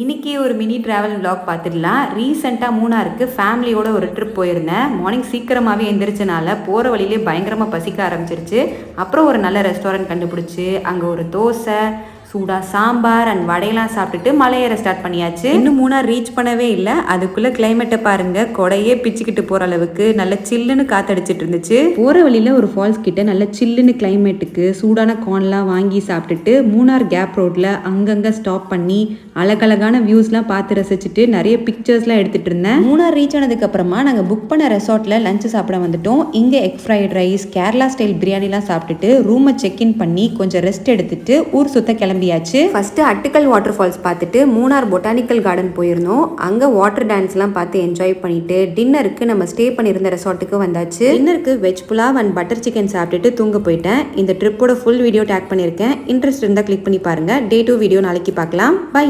இன்றைக்கி ஒரு mini travel vlog பார்த்துடலாம். ரீசெண்டாக மூணாருக்கு ஃபேமிலியோட ஒரு ட்ரிப் போயிருந்தேன். மார்னிங் சீக்கிரமாகவே எந்திரிச்சனால போகிற வழியிலே பயங்கரமாக பசிக்க ஆரம்பிச்சிருச்சு. அப்புறம் ஒரு நல்ல ரெஸ்டாரண்ட் கண்டுபிடிச்சி அங்கே ஒரு தோசை, சூடாக சாம்பார் அண்ட் வடையெல்லாம் சாப்பிட்டுட்டு மலையேற ஸ்டார்ட் பண்ணியாச்சு. இன்னும் மூணார் ரீச் பண்ணவே இல்லை. அதுக்குள்ளே கிளைமேட்டை பாருங்கள், கொடையே பிச்சுக்கிட்டு போகிற அளவுக்கு நல்ல சில்லுன்னு காத்தடிச்சிட்டு இருந்துச்சு. போகிற வழியில் ஒரு ஃபால்ஸ் கிட்ட நல்ல சில்லுன்னு கிளைமேட்டுக்கு சூடான கார்ன்லாம் வாங்கி சாப்பிட்டுட்டு மூணார் கேப் ரோட்டில் அங்கங்கே ஸ்டாப் பண்ணி அழகழகான வியூஸ்லாம் பார்த்து ரசிச்சுட்டு நிறைய பிக்சர்ஸ்லாம் எடுத்துகிட்டு இருந்தேன். மூணார் ரீச் ஆனதுக்கப்புறமா நாங்கள் புக் பண்ண ரெசார்ட்டில் லஞ்சு சாப்பிட வந்துட்டோம். இங்கே egg fried rice, Kerala style பிரியாணிலாம் சாப்பிட்டுட்டு ரூமை செக்இன் பண்ணி கொஞ்சம் ரெஸ்ட் எடுத்துட்டு ஊர் சுத்த கிளம்பியாச்சு. ஃபர்ஸ்ட் அட்டுக்கல் வாட்டர் ஃபால்ஸ் பார்த்துட்டு மூணார் பொட்டானிக்கல் கார்டன் போயிருந்தோம். அங்கே வாட்டர் டான்ஸ்லாம் பார்த்து என்ஜாய் பண்ணிட்டு டின்னருக்கு நம்ம ஸ்டே பண்ணியிருந்த ரெசார்ட்டுக்கு வந்தாச்சு. டின்னருக்கு veg pulao and butter chicken சாப்பிட்டுட்டு தூங்க போயிட்டேன். இந்த ட்ரிப்போட ஃபுல் வீடியோ டேக் பண்ணியிருக்கேன். இன்ட்ரெஸ்ட் இருந்தால் கிளிக் பண்ணி பாருங்கள். டே 2 வீடியோ நாளைக்கு பார்க்கலாம். பை.